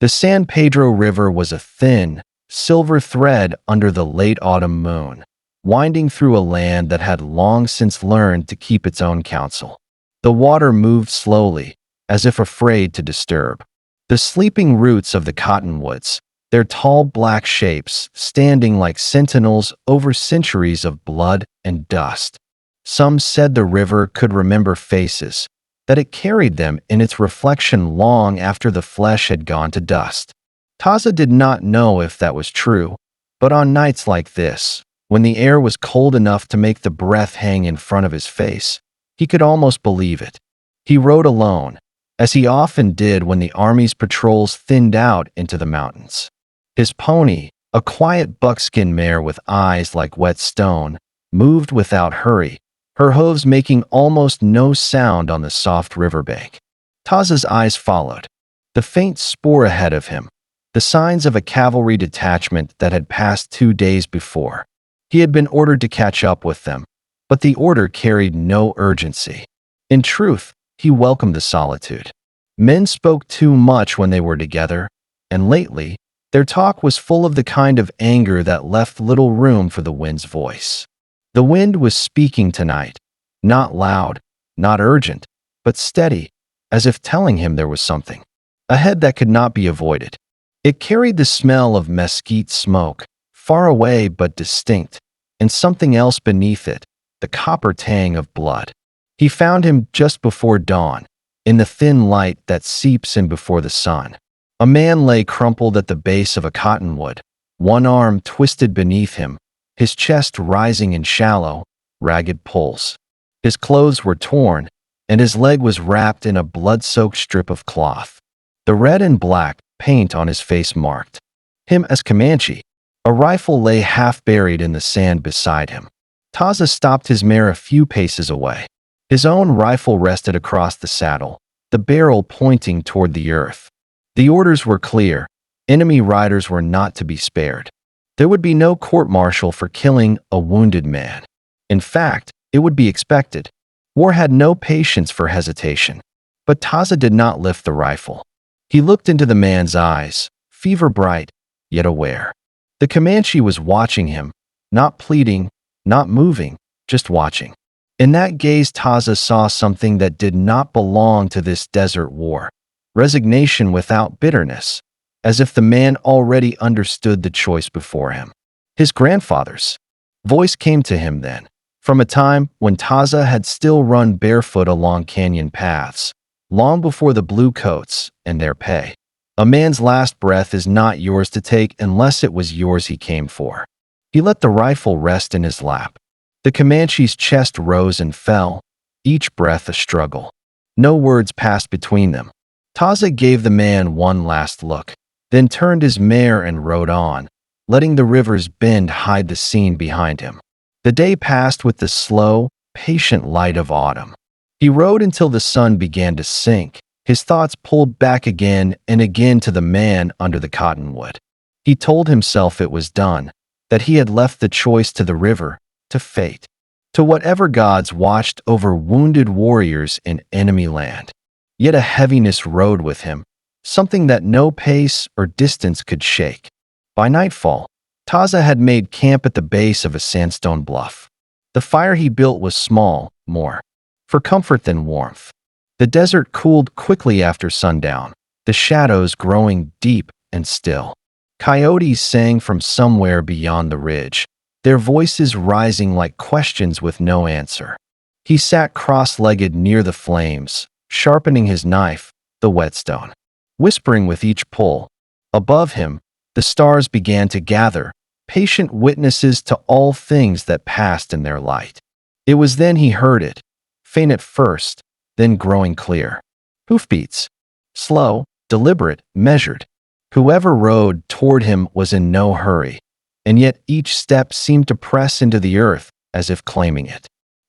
The San Pedro River was a thin, silver thread under the late autumn moon, winding through a land that had long since learned to keep its own counsel. The water moved slowly, as if afraid to disturb. The sleeping roots of the cottonwoods, their tall black shapes standing like sentinels over centuries of blood and dust. Some said the river could remember faces, that it carried them in its reflection long after the flesh had gone to dust. Taza did not know if that was true, but on nights like this, when the air was cold enough to make the breath hang in front of his face, he could almost believe it. He rode alone, as he often did when the army's patrols thinned out into the mountains. His pony, a quiet buckskin mare with eyes like wet stone, moved without hurry, her hooves making almost no sound on the soft riverbank. Taza's eyes followed. The faint spoor ahead of him, the signs of a cavalry detachment that had passed 2 days before. He had been ordered to catch up with them, but the order carried no urgency. In truth, he welcomed the solitude. Men spoke too much when they were together, and lately, their talk was full of the kind of anger that left little room for the wind's voice. The wind was speaking tonight, not loud, not urgent, but steady, as if telling him there was something ahead that could not be avoided. It carried the smell of mesquite smoke, far away but distinct, and something else beneath it, the copper tang of blood. He found him just before dawn, in the thin light that seeps in before the sun. A man lay crumpled at the base of a cottonwood, one arm twisted beneath him, his chest rising in shallow, ragged pulls. His clothes were torn, and his leg was wrapped in a blood-soaked strip of cloth. The red and black paint on his face marked him as Comanche. A rifle lay half buried in the sand beside him. Taza stopped his mare a few paces away. His own rifle rested across the saddle, the barrel pointing toward the earth. The orders were clear. Enemy riders were not to be spared. There would be no court-martial for killing a wounded man. In fact, it would be expected. War had no patience for hesitation. But Taza did not lift the rifle. He looked into the man's eyes, fever-bright, yet aware. The Comanche was watching him, not pleading, not moving, just watching. In that gaze, Taza saw something that did not belong to this desert war. Resignation without bitterness, as if the man already understood the choice before him. His grandfather's voice came to him then, from a time when Taza had still run barefoot along canyon paths, long before the blue coats and their pay. A man's last breath is not yours to take unless it was yours he came for. He let the rifle rest in his lap. The Comanche's chest rose and fell, each breath a struggle. No words passed between them. Taza gave the man one last look, then turned his mare and rode on, letting the river's bend hide the scene behind him. The day passed with the slow, patient light of autumn. He rode until the sun began to sink, his thoughts pulled back again and again to the man under the cottonwood. He told himself it was done, that he had left the choice to the river, to fate, to whatever gods watched over wounded warriors in enemy land. Yet a heaviness rode with him, something that no pace or distance could shake. By nightfall, Taza had made camp at the base of a sandstone bluff. The fire he built was small, more for comfort than warmth. The desert cooled quickly after sundown, the shadows growing deep and still. Coyotes sang from somewhere beyond the ridge, their voices rising like questions with no answer. He sat cross-legged near the flames, sharpening his knife, the whetstone, whispering with each pull. Above him, the stars began to gather, patient witnesses to all things that passed in their light. It was then he heard it, faint at first, then growing clear. Hoofbeats. Slow, deliberate, measured. Whoever rode toward him was in no hurry, and yet each step seemed to press into the earth as if claiming it.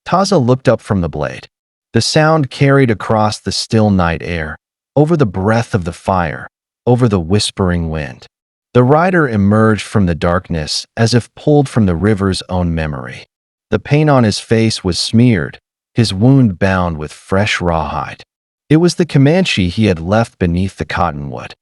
Taza looked up from the blade. The sound carried across the still night air, over the breath of the fire, over the whispering wind. The rider emerged from the darkness as if pulled from the river's own memory. The paint on his face was smeared, his wound bound with fresh rawhide. It was the Comanche he had left beneath the cottonwood.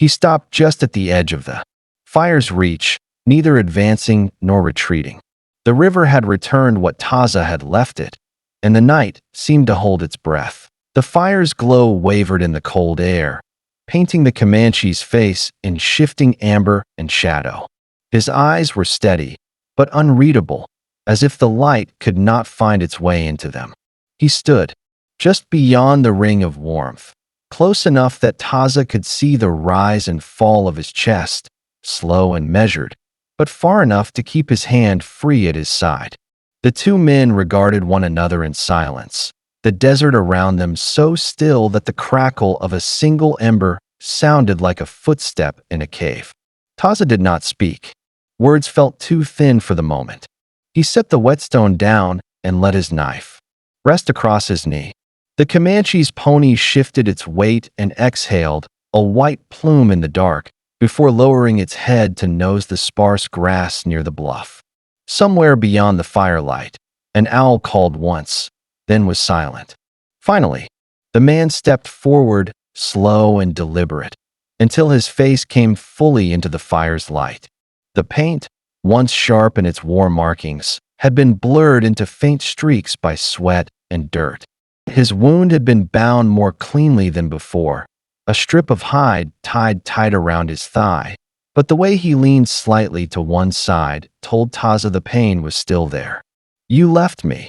He stopped just at the edge of the fire's reach, neither advancing nor retreating. The river had returned what Taza had left it, and the night seemed to hold its breath. The fire's glow wavered in the cold air, painting the Comanche's face in shifting amber and shadow. His eyes were steady, but unreadable, as if the light could not find its way into them. He stood, just beyond the ring of warmth, close enough that Taza could see the rise and fall of his chest, slow and measured, but far enough to keep his hand free at his side. The two men regarded one another in silence, the desert around them so still that the crackle of a single ember sounded like a footstep in a cave. Taza did not speak. Words felt too thin for the moment. He set the whetstone down and let his knife rest across his knee. The Comanche's pony shifted its weight and exhaled, a white plume in the dark, before lowering its head to nose the sparse grass near the bluff. Somewhere beyond the firelight, an owl called once, then was silent. Finally, the man stepped forward, slow and deliberate, until his face came fully into the fire's light. The paint, once sharp in its war markings, had been blurred into faint streaks by sweat and dirt. His wound had been bound more cleanly than before, a strip of hide tied tight around his thigh, but the way he leaned slightly to one side told Taza the pain was still there. "You left me,"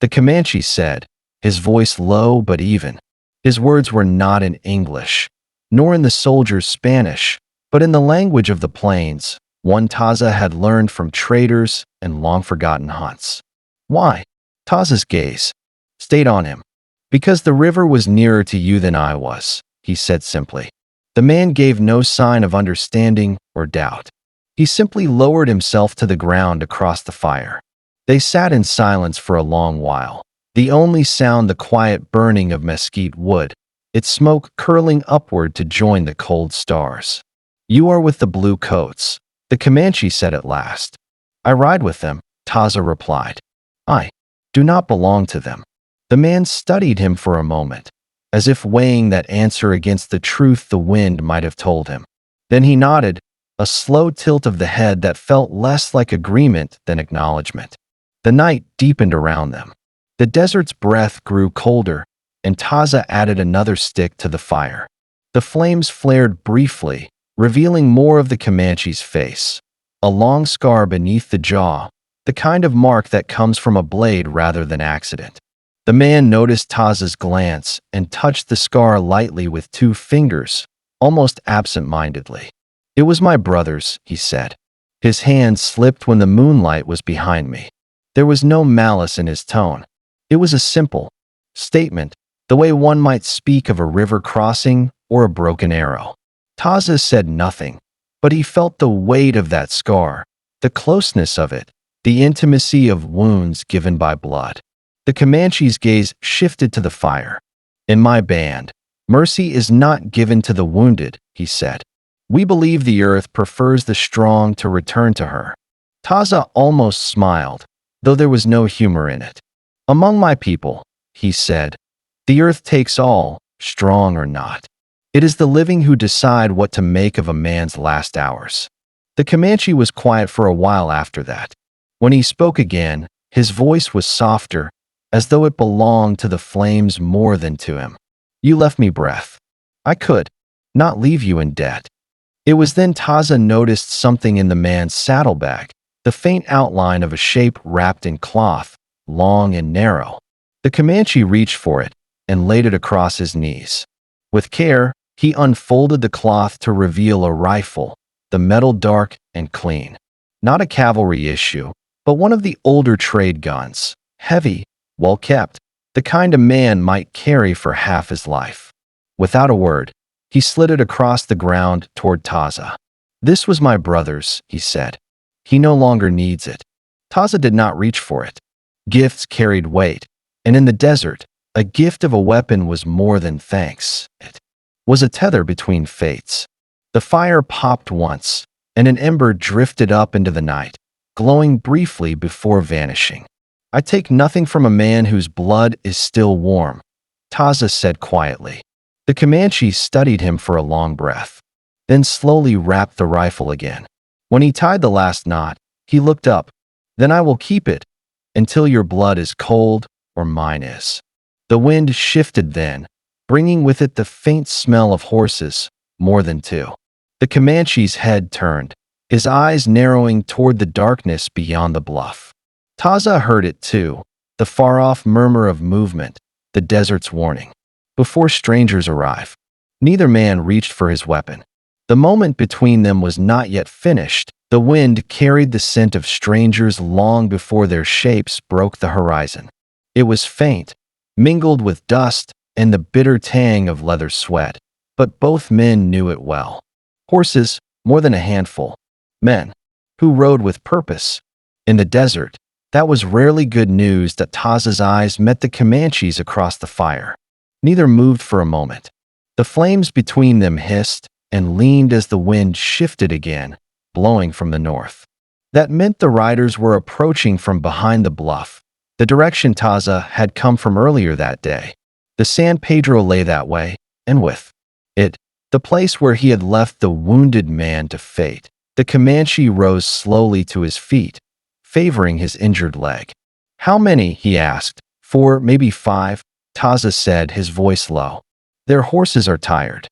the Comanche said, his voice low but even. His words were not in English, nor in the soldier's Spanish, but in the language of the plains, one Taza had learned from traders and long-forgotten hunts. "Why?" Taza's gaze stayed on him. "Because the river was nearer to you than I was," he said simply. The man gave no sign of understanding or doubt. He simply lowered himself to the ground across the fire. They sat in silence for a long while, the only sound the quiet burning of mesquite wood, its smoke curling upward to join the cold stars. "You are with the blue coats," the Comanche said at last. "I ride with them," Taza replied. "I do not belong to them." The man studied him for a moment, as if weighing that answer against the truth the wind might have told him. Then he nodded, a slow tilt of the head that felt less like agreement than acknowledgement. The night deepened around them. The desert's breath grew colder, and Taza added another stick to the fire. The flames flared briefly, revealing more of the Comanche's face, a long scar beneath the jaw, the kind of mark that comes from a blade rather than accident. The man noticed Taza's glance and touched the scar lightly with two fingers, almost absent-mindedly. "It was my brother's," he said. His hand slipped when the moonlight was behind me. There was no malice in his tone. It was a simple statement, the way one might speak of a river crossing or a broken arrow. Taza said nothing, but he felt the weight of that scar, the closeness of it, the intimacy of wounds given by blood. The Comanche's gaze shifted to the fire. "In my band, mercy is not given to the wounded," he said. "We believe the earth prefers the strong to return to her." Taza almost smiled, though there was no humor in it. "Among my people," he said, "the earth takes all, strong or not. It is the living who decide what to make of a man's last hours." The Comanche was quiet for a while after that. When he spoke again, his voice was softer, as though it belonged to the flames more than to him. "You left me breath. I could not leave you in debt." It was then Taza noticed something in the man's saddlebag, the faint outline of a shape wrapped in cloth, long and narrow. The Comanche reached for it and laid it across his knees. With care, he unfolded the cloth to reveal a rifle, the metal dark and clean. Not a cavalry issue, but one of the older trade guns, heavy, well kept, the kind a man might carry for half his life. Without a word, he slid it across the ground toward Taza. "This was my brother's," he said. "He no longer needs it." Taza did not reach for it. Gifts carried weight, and in the desert, a gift of a weapon was more than thanks. It was a tether between fates. The fire popped once, and an ember drifted up into the night, glowing briefly before vanishing. "I take nothing from a man whose blood is still warm," Taza said quietly. The Comanche studied him for a long breath. then slowly wrapped the rifle again. When he tied the last knot, he looked up. Then I will keep it until your blood is cold or mine is. The wind shifted then, bringing with it the faint smell of horses, more than two. The Comanche's head turned, his eyes narrowing toward the darkness beyond the bluff. Taza heard it too, the far-off murmur of movement, the desert's warning. Before strangers arrive, neither man reached for his weapon. The moment between them was not yet finished. The wind carried the scent of strangers long before their shapes broke the horizon. It was faint, mingled with dust and the bitter tang of leather sweat, but both men knew it well. Horses, more than a handful. Men, who rode with purpose. In the desert, that was rarely good news that Taza's eyes met the Comanches across the fire. Neither moved for a moment. The flames between them hissed and leaned as the wind shifted again, blowing from the north. That meant the riders were approaching from behind the bluff, the direction Taza had come from earlier that day. The San Pedro lay that way, and with it, the place where he had left the wounded man to fate. The Comanche rose slowly to his feet, favoring his injured leg. How many? He asked. 4, maybe 5, Taza said, his voice low. Their horses are tired.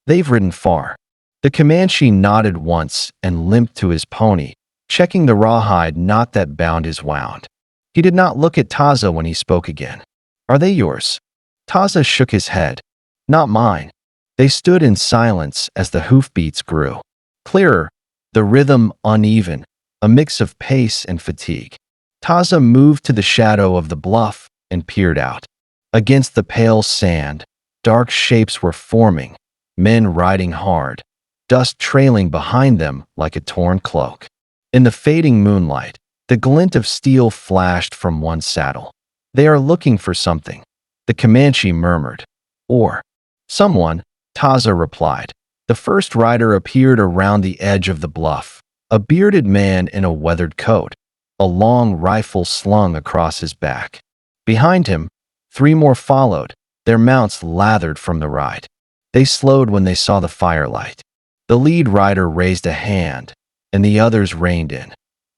They've ridden far. The Comanche nodded once and limped to his pony, checking the rawhide knot that bound his wound. He did not look at Taza when he spoke again. Are they yours? Taza shook his head. Not mine. They stood in silence as the hoofbeats grew. Clearer, the rhythm uneven, a mix of pace and fatigue. Taza moved to the shadow of the bluff and peered out. Against the pale sand, dark shapes were forming, men riding hard, dust trailing behind them like a torn cloak. In the fading moonlight, the glint of steel flashed from one saddle. They are looking for something, the Comanche murmured. Or someone, Taza replied. The first rider appeared around the edge of the bluff, a bearded man in a weathered coat, a long rifle slung across his back. Behind him, 3 more followed, their mounts lathered from the ride. They slowed when they saw the firelight. The lead rider raised a hand, and the others reined in.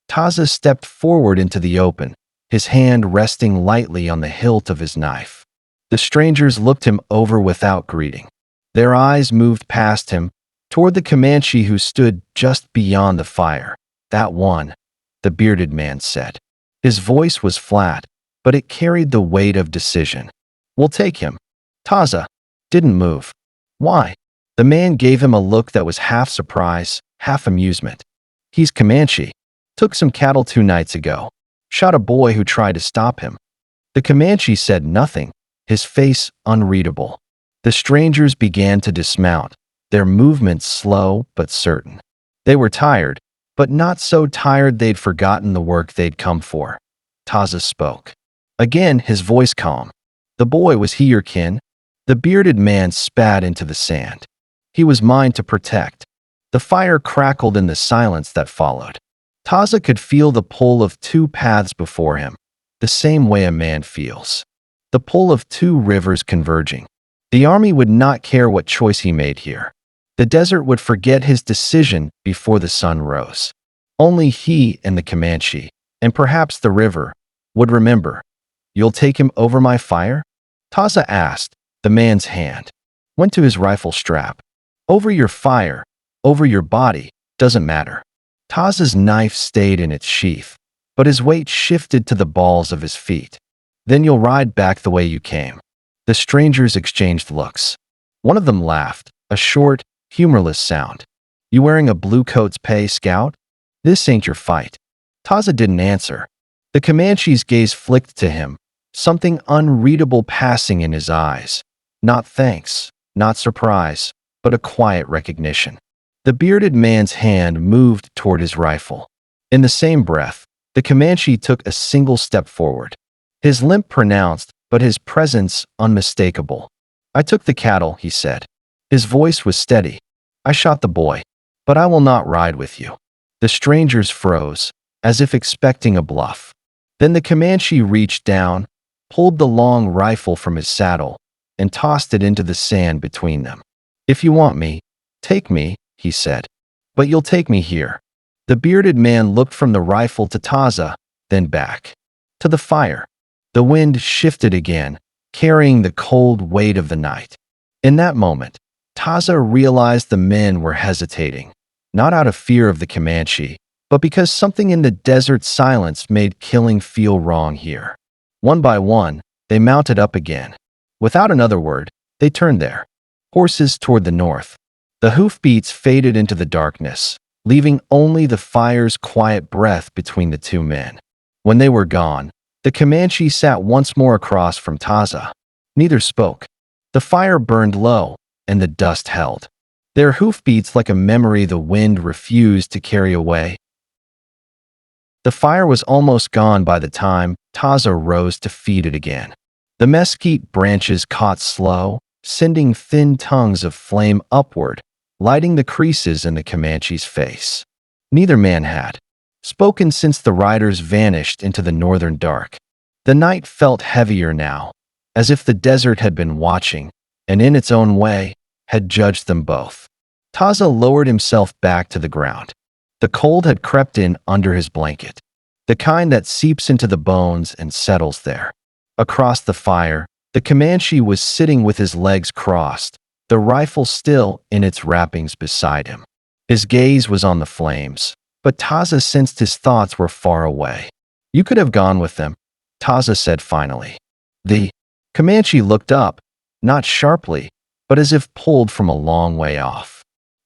Taza stepped forward into the open, his hand resting lightly on the hilt of his knife. The strangers looked him over without greeting. Their eyes moved past him, toward the Comanche who stood just beyond the fire. That one, the bearded man said. His voice was flat, but it carried the weight of decision. We'll take him. Taza didn't move. Why? The man gave him a look that was half surprise, half amusement. He's Comanche. Took some cattle 2 nights ago. Shot a boy who tried to stop him. The Comanche said nothing, his face unreadable. The strangers began to dismount, their movements slow but certain. They were tired, but not so tired they'd forgotten the work they'd come for. Taza spoke. Again, his voice calm. The boy, was he your kin? The bearded man spat into the sand. He was mine to protect. The fire crackled in the silence that followed. Taza could feel the pull of 2 paths before him, the same way a man feels. The pull of 2 rivers converging. The army would not care what choice he made here. The desert would forget his decision before the sun rose. Only he and the Comanche, and perhaps the river, would remember. You'll take him over my fire? Taza asked. The man's hand went to his rifle strap. Over your fire, over your body, doesn't matter. Taza's knife stayed in its sheath, but his weight shifted to the balls of his feet. Then you'll ride back the way you came. The strangers exchanged looks. One of them laughed, a short, humorless sound. You wearing a blue coat's pay, scout? This ain't your fight. Taza didn't answer. The Comanche's gaze flicked to him, something unreadable passing in his eyes. Not thanks, not surprise, but a quiet recognition. The bearded man's hand moved toward his rifle. In the same breath, the Comanche took a single step forward. His limp pronounced, but his presence unmistakable. I took the cattle, he said. His voice was steady. I shot the boy, but I will not ride with you. The strangers froze, as if expecting a bluff. Then the Comanche reached down, pulled the long rifle from his saddle, and tossed it into the sand between them. If you want me, take me, he said. "But you'll take me here." The bearded man looked from the rifle to Taza, then back to the fire. The wind shifted again, carrying the cold weight of the night. In that moment, Taza realized the men were hesitating, not out of fear of the Comanche, but because something in the desert silence made killing feel wrong here. One by one, they mounted up again. Without another word, they turned their horses toward the north. The hoofbeats faded into the darkness, leaving only the fire's quiet breath between the two men. When they were gone, the Comanche sat once more across from Taza. Neither spoke. The fire burned low, and the dust held. Their hoofbeats like a memory the wind refused to carry away. The fire was almost gone by the time Taza rose to feed it again. The mesquite branches caught slow, sending thin tongues of flame upward, lighting the creases in the Comanche's face. Neither man had spoken since the riders vanished into the northern dark. The night felt heavier now, as if the desert had been watching, and in its own way, had judged them both. Taza lowered himself back to the ground. The cold had crept in under his blanket, the kind that seeps into the bones and settles there. Across the fire, the Comanche was sitting with his legs crossed, the rifle still in its wrappings beside him. His gaze was on the flames, but Taza sensed his thoughts were far away. "You could have gone with them," Taza said finally. The Comanche looked up, not sharply, but as if pulled from a long way off.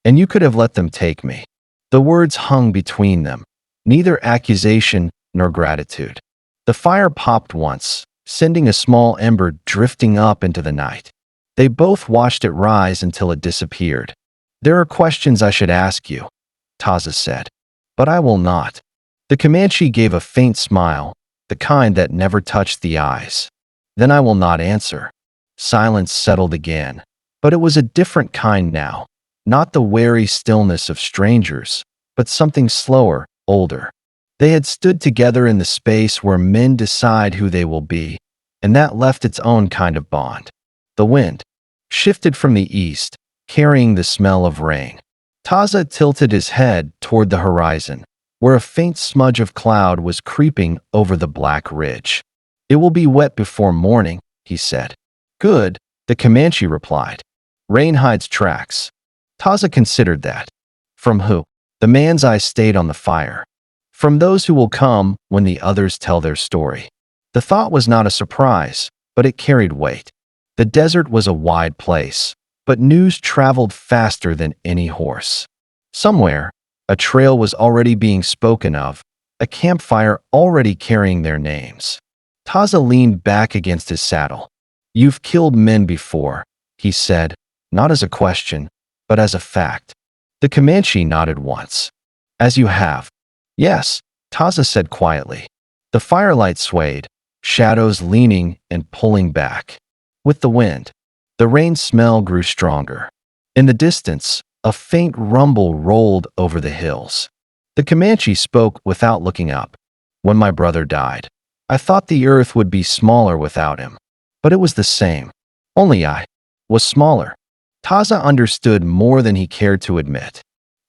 "And you could have let them take me." The words hung between them, neither accusation nor gratitude. The fire popped once, sending a small ember drifting up into the night. They both watched it rise until it disappeared. "There are questions I should ask you," Taza said, "but I will not." The Comanche gave a faint smile, the kind that never touched the eyes. "Then I will not answer." Silence settled again, but it was a different kind now, not the wary stillness of strangers, but something slower, older. They had stood together in the space where men decide who they will be, and that left its own kind of bond. The wind shifted from the east, carrying the smell of rain. Taza tilted his head toward the horizon, where a faint smudge of cloud was creeping over the black ridge. "It will be wet before morning," he said. "Good," the Comanche replied. "Rain hides tracks." Taza considered that. From who? The man's eyes stayed on the fire. From those who will come when the others tell their story. The thought was not a surprise, but it carried weight. The desert was a wide place, but news traveled faster than any horse. Somewhere, a trail was already being spoken of, a campfire already carrying their names. Taza leaned back against his saddle. "You've killed men before," he said, not as a question, but as a fact. The Comanche nodded once. "As you have." "Yes," Taza said quietly. The firelight swayed, shadows leaning and pulling back. With the wind, the rain smell grew stronger. In the distance, a faint rumble rolled over the hills. The Comanche spoke without looking up. "When my brother died, I thought the earth would be smaller without him. But it was the same. Only I was smaller." Taza understood more than he cared to admit.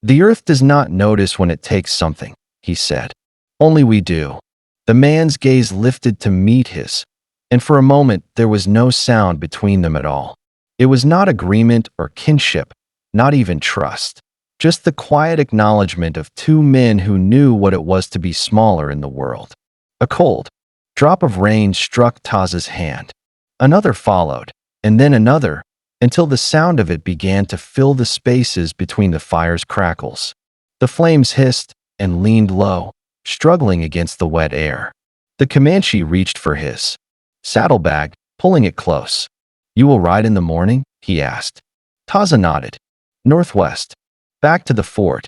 "The earth does not notice when it takes something," he said. "Only we do." The man's gaze lifted to meet his, and for a moment there was no sound between them at all. It was not agreement or kinship, not even trust, just the quiet acknowledgement of two men who knew what it was to be smaller in the world. A cold drop of rain struck Taza's hand. Another followed, and then another, until the sound of it began to fill the spaces between the fire's crackles. The flames hissed and leaned low, struggling against the wet air. The Comanche reached for his saddlebag, pulling it close. "You will ride in the morning?" he asked. Taza nodded. "Northwest. Back to the fort.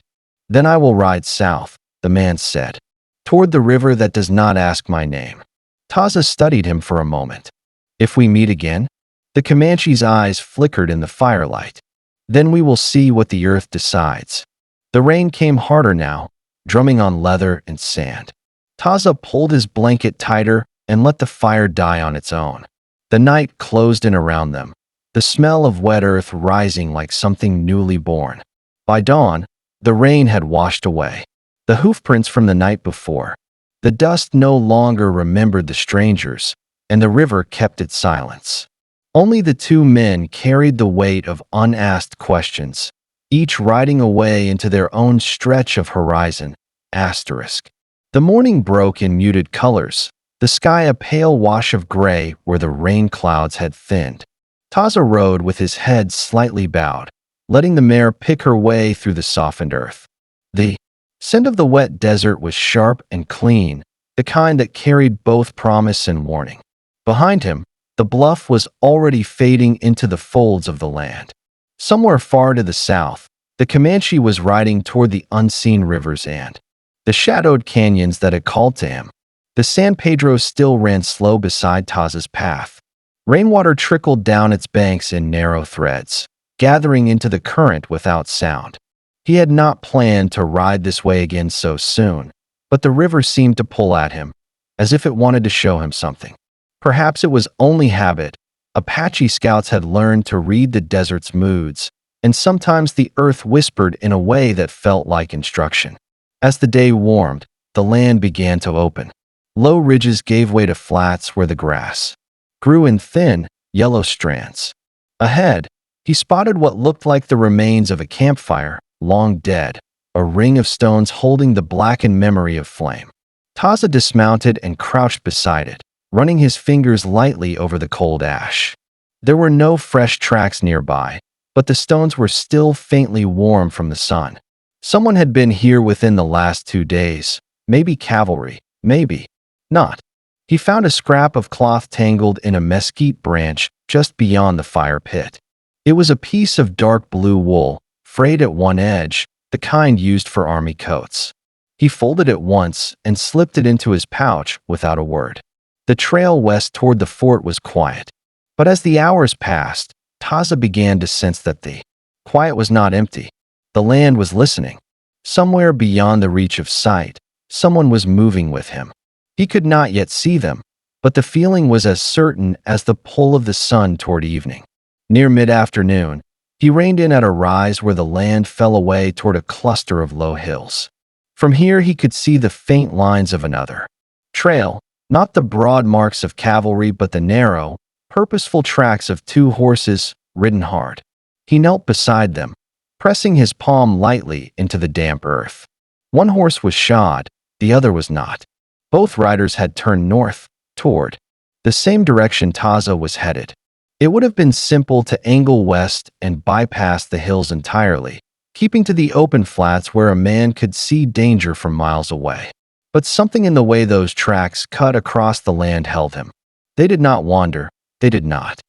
Then I will ride south," the man said. "Toward the river that does not ask my name." Taza studied him for a moment. "If we meet again?" The Comanche's eyes flickered in the firelight. "Then we will see what the earth decides." The rain came harder now, drumming on leather and sand. Taza pulled his blanket tighter and let the fire die on its own. The night closed in around them, the smell of wet earth rising like something newly born. By dawn, the rain had washed away the hoofprints from the night before. The dust no longer remembered the strangers, and the river kept its silence. Only the two men carried the weight of unasked questions, each riding away into their own stretch of horizon. Asterisk. The morning broke in muted colors, the sky a pale wash of gray where the rain clouds had thinned. Taza rode with his head slightly bowed, letting the mare pick her way through the softened earth. The scent of the wet desert was sharp and clean, the kind that carried both promise and warning. Behind him, the bluff was already fading into the folds of the land. Somewhere far to the south, the Comanche was riding toward the unseen rivers and the shadowed canyons that had called to him. The San Pedro still ran slow beside Taza's path. Rainwater trickled down its banks in narrow threads, gathering into the current without sound. He had not planned to ride this way again so soon, but the river seemed to pull at him, as if it wanted to show him something. Perhaps it was only habit. Apache scouts had learned to read the desert's moods, and sometimes the earth whispered in a way that felt like instruction. As the day warmed, the land began to open. Low ridges gave way to flats where the grass grew in thin, yellow strands. Ahead, he spotted what looked like the remains of a campfire, long dead, a ring of stones holding the blackened memory of flame. Taza dismounted and crouched beside it, running his fingers lightly over the cold ash. There were no fresh tracks nearby, but the stones were still faintly warm from the sun. Someone had been here within the last 2 days, maybe cavalry, maybe not. He found a scrap of cloth tangled in a mesquite branch just beyond the fire pit. It was a piece of dark blue wool, frayed at one edge, the kind used for army coats. He folded it once and slipped it into his pouch without a word. The trail west toward the fort was quiet, but as the hours passed, Taza began to sense that the quiet was not empty. The land was listening. Somewhere beyond the reach of sight, someone was moving with him. He could not yet see them, but the feeling was as certain as the pull of the sun toward evening. Near mid-afternoon, he reined in at a rise where the land fell away toward a cluster of low hills. From here he could see the faint lines of another trail, not the broad marks of cavalry but the narrow, purposeful tracks of 2 horses ridden hard. He knelt beside them, pressing his palm lightly into the damp earth. One horse was shod, the other was not. Both riders had turned north, toward the same direction Taza was headed. It would have been simple to angle west and bypass the hills entirely, keeping to the open flats where a man could see danger from miles away. But something in the way those tracks cut across the land held him. They did not wander, they did not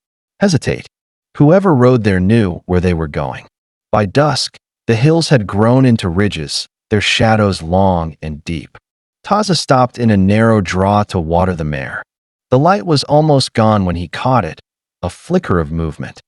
hesitate. Whoever rode there knew where they were going. By dusk, the hills had grown into ridges, their shadows long and deep. Taza stopped in a narrow draw to water the mare. The light was almost gone when he caught it, a flicker of movement.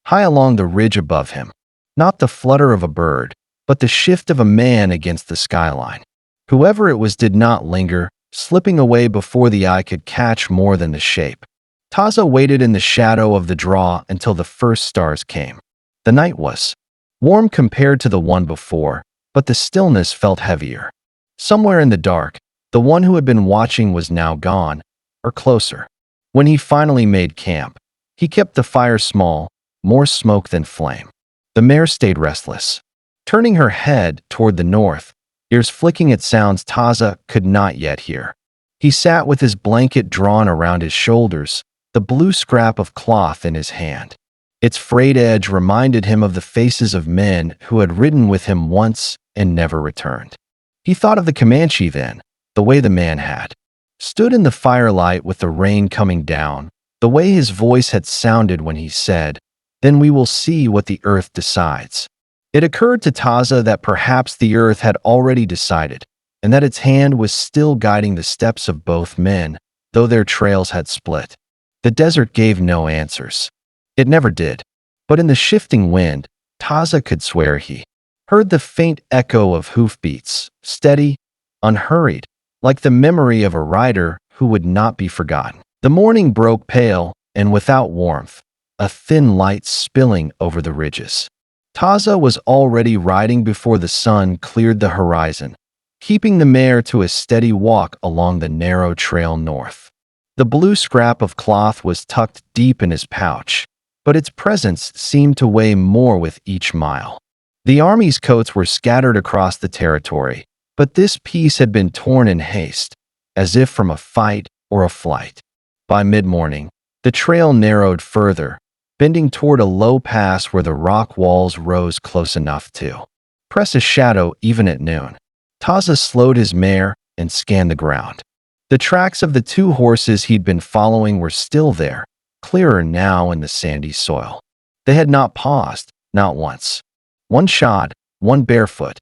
High along the ridge above him, not the flutter of a bird, but the shift of a man against the skyline. Whoever it was did not linger, slipping away before the eye could catch more than the shape. Taza waited in the shadow of the draw until the first stars came. The night was warm compared to the one before, but the stillness felt heavier. Somewhere in the dark, the one who had been watching was now gone, or closer. When he finally made camp, he kept the fire small, more smoke than flame. The mare stayed restless, turning her head toward the north, ears flicking at sounds Taza could not yet hear. He sat with his blanket drawn around his shoulders, the blue scrap of cloth in his hand. Its frayed edge reminded him of the faces of men who had ridden with him once and never returned. He thought of the Comanche then, the way the man had stood in the firelight with the rain coming down, the way his voice had sounded when he said, "Then we will see what the earth decides." It occurred to Taza that perhaps the earth had already decided, and that its hand was still guiding the steps of both men, though their trails had split. The desert gave no answers. It never did. But in the shifting wind, Taza could swear he heard the faint echo of hoofbeats, steady, unhurried, like the memory of a rider who would not be forgotten. The morning broke pale and without warmth, a thin light spilling over the ridges. Taza was already riding before the sun cleared the horizon, keeping the mare to a steady walk along the narrow trail north. The blue scrap of cloth was tucked deep in his pouch, but its presence seemed to weigh more with each mile. The army's coats were scattered across the territory, but this piece had been torn in haste, as if from a fight or a flight. By mid-morning, the trail narrowed further, bending toward a low pass where the rock walls rose close enough to press a shadow even at noon. Taza slowed his mare and scanned the ground. The tracks of the two horses he'd been following were still there, clearer now in the sandy soil. They had not paused, not once. One shod, one barefoot.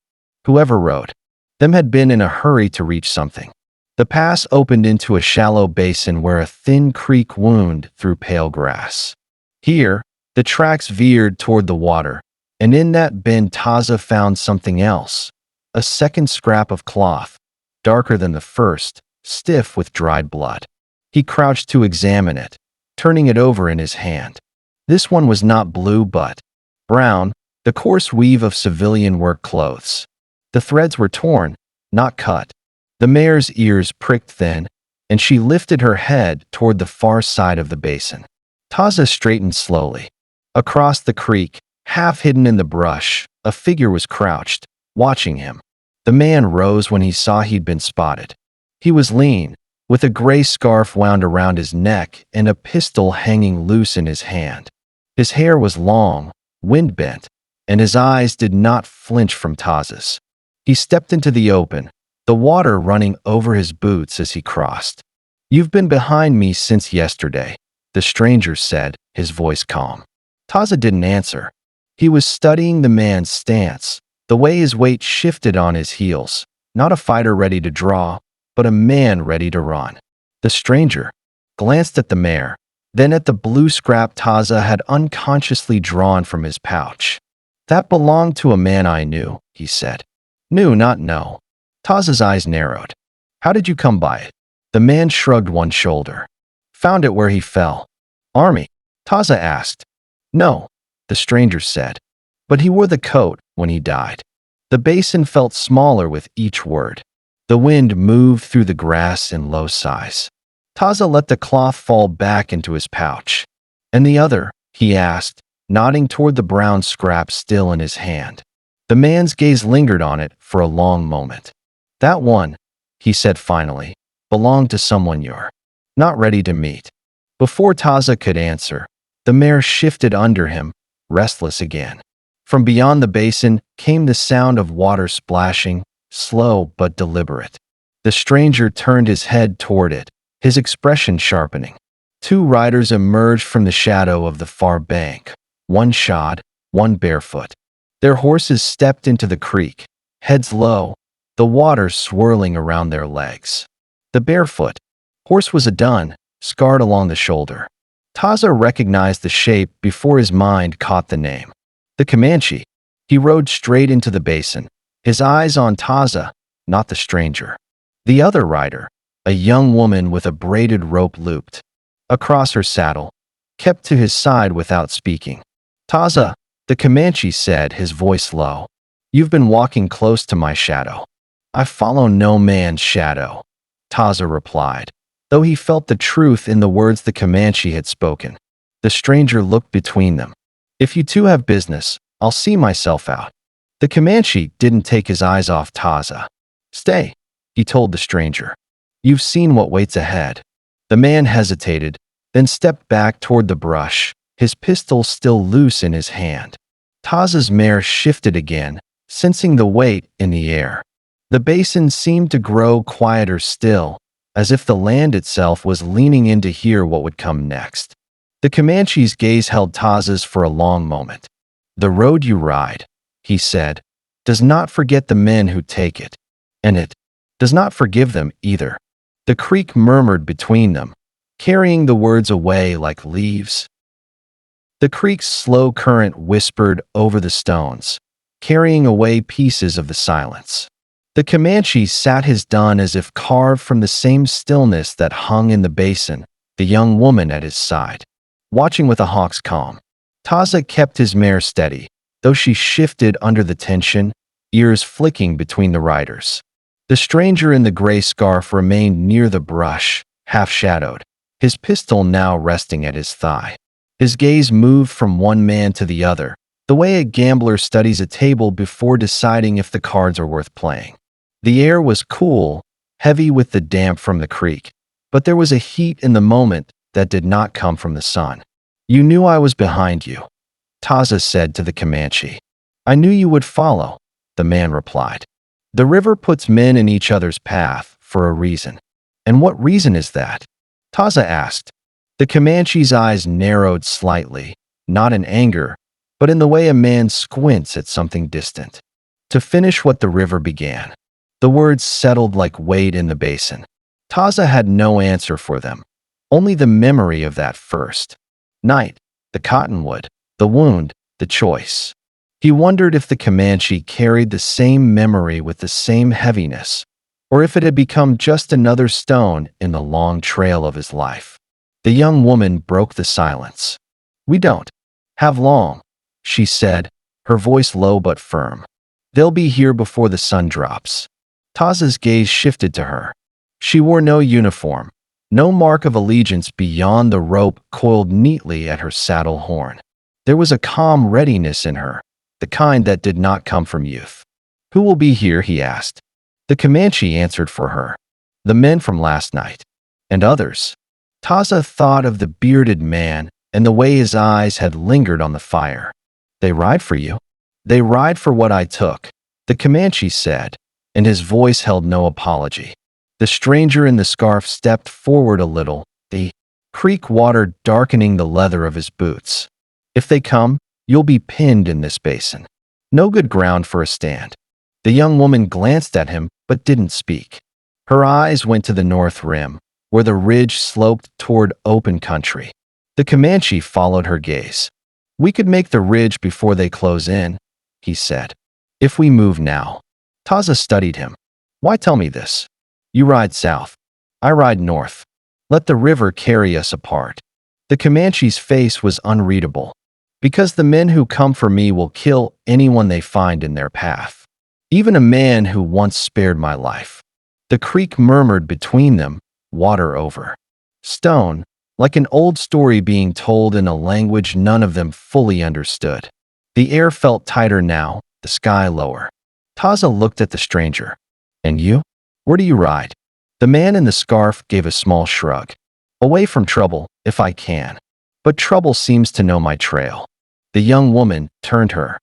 Whoever rode them had been in a hurry to reach something. The pass opened into a shallow basin where a thin creek wound through pale grass. Here, the tracks veered toward the water, and in that bend Taza found something else. A second scrap of cloth, darker than the first, stiff with dried blood. He crouched to examine it, turning it over in his hand. This one was not blue but brown, the coarse weave of civilian work clothes. The threads were torn, not cut. The mare's ears pricked thin, and she lifted her head toward the far side of the basin. Taza straightened slowly. Across the creek, half hidden in the brush, a figure was crouched, watching him. The man rose when he saw he'd been spotted. He was lean, with a gray scarf wound around his neck and a pistol hanging loose in his hand. His hair was long, wind-bent, and his eyes did not flinch from Taza's. He stepped into the open, the water running over his boots as he crossed. "You've been behind me since yesterday," the stranger said, his voice calm. Taza didn't answer. He was studying the man's stance, the way his weight shifted on his heels, not a fighter ready to draw, but a man ready to run. The stranger glanced at the mare, then at the blue scrap Taza had unconsciously drawn from his pouch. "That belonged to a man I knew," he said. "Knew, not know." Taza's eyes narrowed. "How did you come by it?" The man shrugged one shoulder. "Found it where he fell." "Army?" Taza asked. "No," the stranger said. "But he wore the coat when he died." The basin felt smaller with each word. The wind moved through the grass in low sighs. Taza let the cloth fall back into his pouch. "And the other?" he asked, nodding toward the brown scrap still in his hand. The man's gaze lingered on it for a long moment. "That one," he said finally, "belonged to someone you're not ready to meet." Before Taza could answer, the mare shifted under him, restless again. From beyond the basin came the sound of water splashing, slow but deliberate. The stranger turned his head toward it, his expression sharpening. Two riders emerged from the shadow of the far bank, one shod, one barefoot. Their horses stepped into the creek, heads low, the water swirling around their legs. The barefoot horse was a dun, scarred along the shoulder. Taza recognized the shape before his mind caught the name. The Comanche. He rode straight into the basin, his eyes on Taza, not the stranger. The other rider, a young woman with a braided rope looped across her saddle, kept to his side without speaking. "Taza," the Comanche said, his voice low. "You've been walking close to my shadow." "I follow no man's shadow," Taza replied, though he felt the truth in the words the Comanche had spoken. The stranger looked between them. "If you two have business, I'll see myself out." The Comanche didn't take his eyes off Taza. "Stay," he told the stranger. "You've seen what waits ahead." The man hesitated, then stepped back toward the brush, his pistol still loose in his hand. Taza's mare shifted again, sensing the weight in the air. The basin seemed to grow quieter still, as if the land itself was leaning in to hear what would come next. The Comanche's gaze held Taza's for a long moment. "The road you ride," he said, "does not forget the men who take it. And it does not forgive them either." The creek murmured between them, carrying the words away like leaves. The creek's slow current whispered over the stones, carrying away pieces of the silence. The Comanche sat his dun as if carved from the same stillness that hung in the basin, the young woman at his side, watching with a hawk's calm. Taza kept his mare steady, though though she shifted under the tension, ears flicking between the riders. The stranger in the gray scarf remained near the brush, half-shadowed, his pistol now resting at his thigh. His gaze moved from one man to the other, the way a gambler studies a table before deciding if the cards are worth playing. The air was cool, heavy with the damp from the creek, but there was a heat in the moment that did not come from the sun. "You knew I was behind you," Taza said to the Comanche. "I knew you would follow," the man replied. "The river puts men in each other's path for a reason." "And what reason is that?" Taza asked. The Comanche's eyes narrowed slightly, not in anger, but in the way a man squints at something distant. "To finish what the river began." The words settled like weight in the basin. Taza had no answer for them, only the memory of that first night, the cottonwood, the wound, the choice. He wondered if the Comanche carried the same memory with the same heaviness, or if it had become just another stone in the long trail of his life. The young woman broke the silence. "We don't have long," she said, her voice low but firm. "They'll be here before the sun drops." Taza's gaze shifted to her. She wore no uniform, no mark of allegiance beyond the rope coiled neatly at her saddle horn. There was a calm readiness in her, the kind that did not come from youth. "Who will be here?" he asked. The Comanche answered for her. "The men from last night." "And others?" Taza thought of the bearded man and the way his eyes had lingered on the fire. "They ride for you?" "They ride for what I took," the Comanche said, and his voice held no apology. The stranger in the scarf stepped forward a little, the creek water darkening the leather of his boots. "If they come, you'll be pinned in this basin. No good ground for a stand." The young woman glanced at him but didn't speak. Her eyes went to the north rim, where the ridge sloped toward open country. The Comanche followed her gaze. "We could make the ridge before they close in," he said. "If we move now." Taza studied him. "Why tell me this? You ride south. I ride north. Let the river carry us apart." The Comanche's face was unreadable. "Because the men who come for me will kill anyone they find in their path. Even a man who once spared my life." The creek murmured between them, water over stone, like an old story being told in a language none of them fully understood. The air felt tighter now, the sky lower. Taza looked at the stranger. "And you? Where do you ride?" The man in the scarf gave a small shrug. "Away from trouble, if I can. But trouble seems to know my trail." The young woman turned her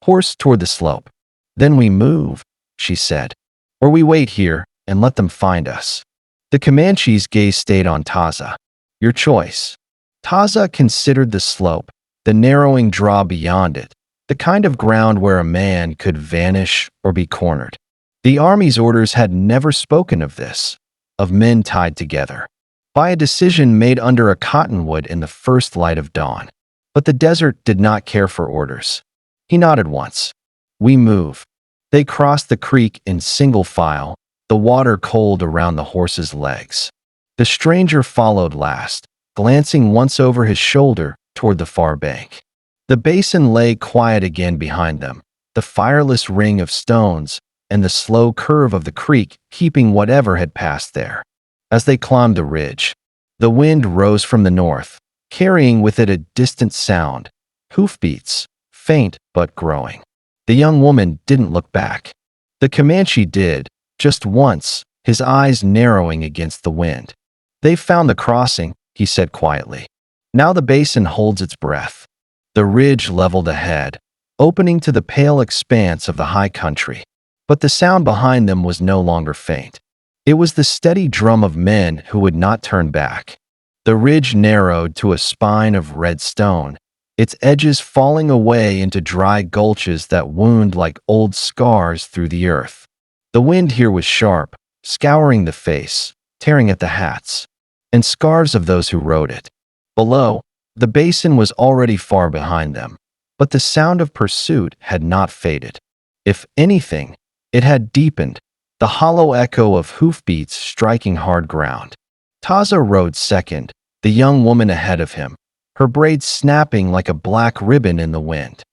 horse toward the slope. "Then we move," she said. "Or we wait here and let them find us." The Comanche's gaze stayed on Taza. "Your choice." Taza considered the slope, the narrowing draw beyond it, the kind of ground where a man could vanish or be cornered. The army's orders had never spoken of this, of men tied together by a decision made under a cottonwood in the first light of dawn. But the desert did not care for orders. He nodded once. "We move." They crossed the creek in single file, the water cold around the horse's legs. The stranger followed last, glancing once over his shoulder toward the far bank. The basin lay quiet again behind them, the fireless ring of stones and the slow curve of the creek keeping whatever had passed there. As they climbed the ridge, the wind rose from the north, carrying with it a distant sound, hoofbeats, faint but growing. The young woman didn't look back. The Comanche did, just once, his eyes narrowing against the wind. "They've found the crossing," he said quietly. "Now the basin holds its breath." The ridge leveled ahead, opening to the pale expanse of the high country. But the sound behind them was no longer faint. It was the steady drum of men who would not turn back. The ridge narrowed to a spine of red stone, its edges falling away into dry gulches that wound like old scars through the earth. The wind here was sharp, scouring the face, tearing at the hats and scarves of those who rode it. Below, the basin was already far behind them, but the sound of pursuit had not faded. If anything, it had deepened, the hollow echo of hoofbeats striking hard ground. Taza rode second, the young woman ahead of him, her braids snapping like a black ribbon in the wind.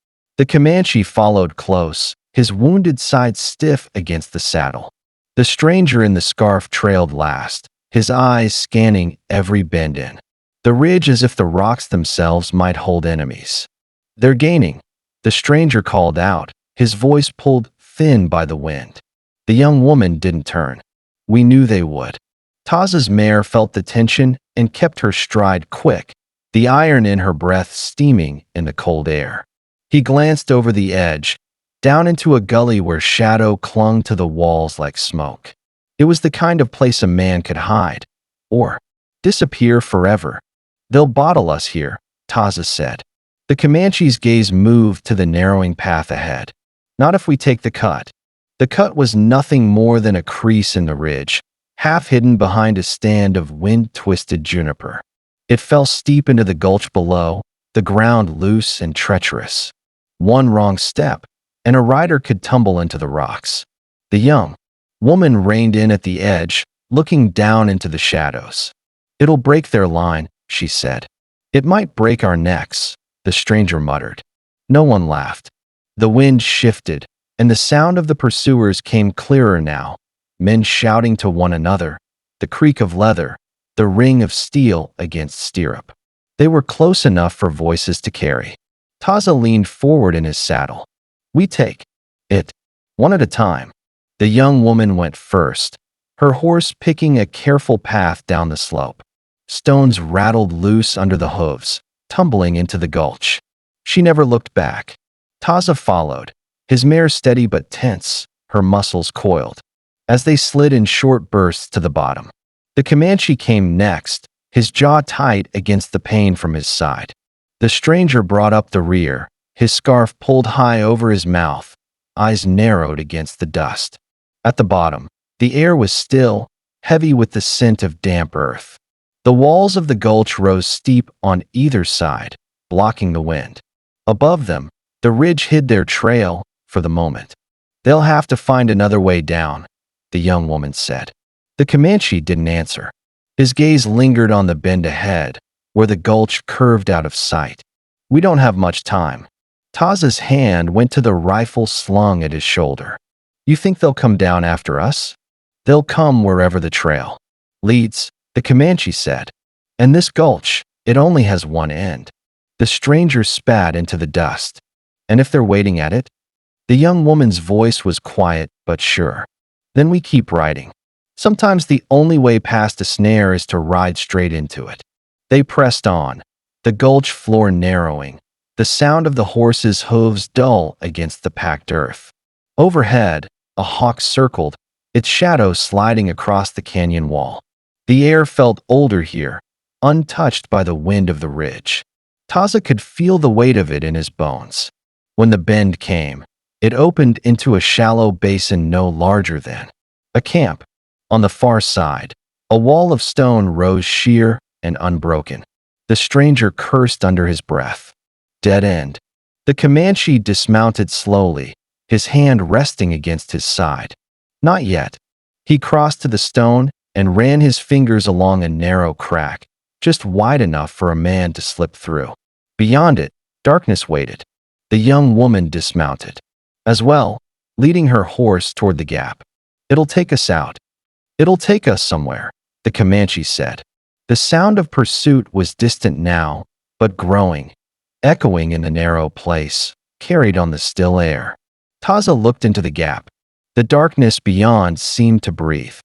The Comanche followed close, his wounded side stiff against the saddle. The stranger in the scarf trailed last, his eyes scanning every bend in the ridge as if the rocks themselves might hold enemies. "They're gaining," the stranger called out, his voice pulled thin by the wind. The young woman didn't turn. "We knew they would." Taza's mare felt the tension and kept her stride quick, the iron in her breath steaming in the cold air. He glanced over the edge, down into a gully where shadow clung to the walls like smoke. It was the kind of place a man could hide, or disappear forever. "They'll bottle us here," Taza said. The Comanche's gaze moved to the narrowing path ahead. "Not if we take the cut." The cut was nothing more than a crease in the ridge, half hidden behind a stand of wind-twisted juniper. It fell steep into the gulch below, the ground loose and treacherous. One wrong step, and a rider could tumble into the rocks. The young woman reined in at the edge, looking down into the shadows. "It'll break their line," she said. "It might break our necks," the stranger muttered. No one laughed. The wind shifted, and the sound of the pursuers came clearer now, men shouting to one another, the creak of leather, the ring of steel against stirrup. They were close enough for voices to carry. Taza leaned forward in his saddle. "We take it, one at a time." The young woman went first, her horse picking a careful path down the slope. Stones rattled loose under the hooves, tumbling into the gulch. She never looked back. Taza followed, his mare steady but tense, her muscles coiled. As they slid in short bursts to the bottom, the Comanche came next, his jaw tight against the pain from his side. The stranger brought up the rear, his scarf pulled high over his mouth, eyes narrowed against the dust. At the bottom, the air was still, heavy with the scent of damp earth. The walls of the gulch rose steep on either side, blocking the wind. Above them, the ridge hid their trail for the moment. "They'll have to find another way down," the young woman said. The Comanche didn't answer. His gaze lingered on the bend ahead, where the gulch curved out of sight. "We don't have much time." Taza's hand went to the rifle slung at his shoulder. "You think they'll come down after us?" "They'll come wherever the trail leads," the Comanche said. "And this gulch, it only has one end." The stranger spat into the dust. "And if they're waiting at it?" The young woman's voice was quiet but sure. "Then we keep riding. Sometimes the only way past a snare is to ride straight into it." They pressed on, the gulch floor narrowing, the sound of the horses' hooves dull against the packed earth. Overhead, a hawk circled, its shadow sliding across the canyon wall. The air felt older here, untouched by the wind of the ridge. Taza could feel the weight of it in his bones. When the bend came, it opened into a shallow basin no larger than a camp. On the far side, a wall of stone rose sheer and unbroken. The stranger cursed under his breath. Dead end. The Comanche dismounted slowly, his hand resting against his side. Not yet. He crossed to the stone and ran his fingers along a narrow crack, just wide enough for a man to slip through. Beyond it, darkness waited. The young woman dismounted as well, leading her horse toward the gap. "It'll take us out. It'll take us somewhere," the Comanche said. The sound of pursuit was distant now, but growing, echoing in the narrow place, carried on the still air. Taza looked into the gap. The darkness beyond seemed to breathe.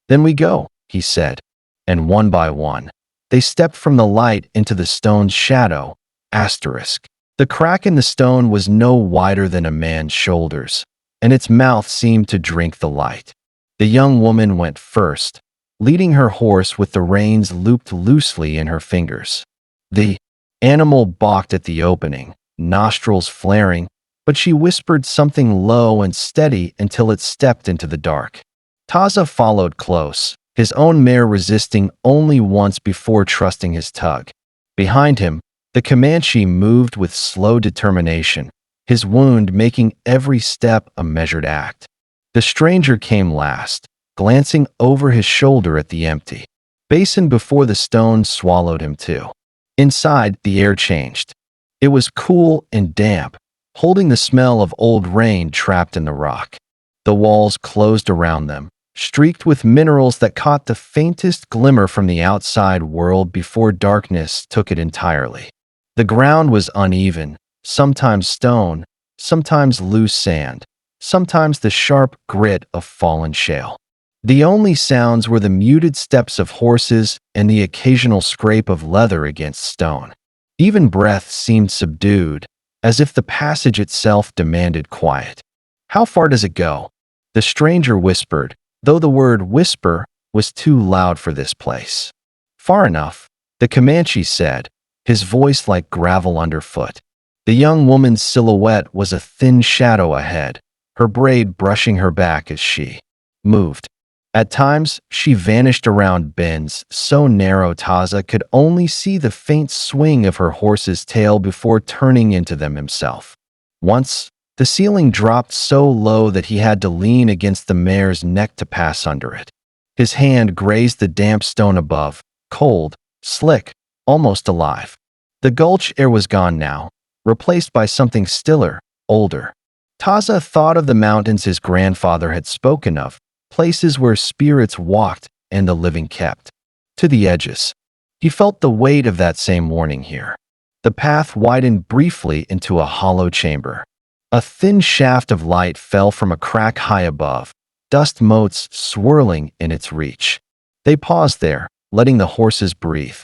"Then we go," he said, and one by one, they stepped from the light into the stone's shadow. The crack in the stone was no wider than a man's shoulders, and its mouth seemed to drink the light. The young woman went first, leading her horse with the reins looped loosely in her fingers. The animal balked at the opening, nostrils flaring, but she whispered something low and steady until it stepped into the dark. Taza followed close, his own mare resisting only once before trusting his tug. Behind him, the Comanche moved with slow determination, his wound making every step a measured act. The stranger came last, glancing over his shoulder at the empty basin before the stone swallowed him too. Inside, the air changed. It was cool and damp, holding the smell of old rain trapped in the rock. The walls closed around them, streaked with minerals that caught the faintest glimmer from the outside world before darkness took it entirely. The ground was uneven, sometimes stone, sometimes loose sand, sometimes the sharp grit of fallen shale. The only sounds were the muted steps of horses and the occasional scrape of leather against stone. Even breath seemed subdued, as if the passage itself demanded quiet. "How far does it go?" the stranger whispered, though the word whisper was too loud for this place. "Far enough," the Comanche said, his voice like gravel underfoot. The young woman's silhouette was a thin shadow ahead, her braid brushing her back as she moved. At times, she vanished around bends so narrow Taza could only see the faint swing of her horse's tail before turning into them himself. Once, the ceiling dropped so low that he had to lean against the mare's neck to pass under it. His hand grazed the damp stone above, cold, slick, almost alive. The gulch air was gone now, replaced by something stiller, older. Taza thought of the mountains his grandfather had spoken of, places where spirits walked and the living kept. To the edges. He felt the weight of that same warning here. The path widened briefly into a hollow chamber. A thin shaft of light fell from a crack high above, dust motes swirling in its reach. They paused there, letting the horses breathe.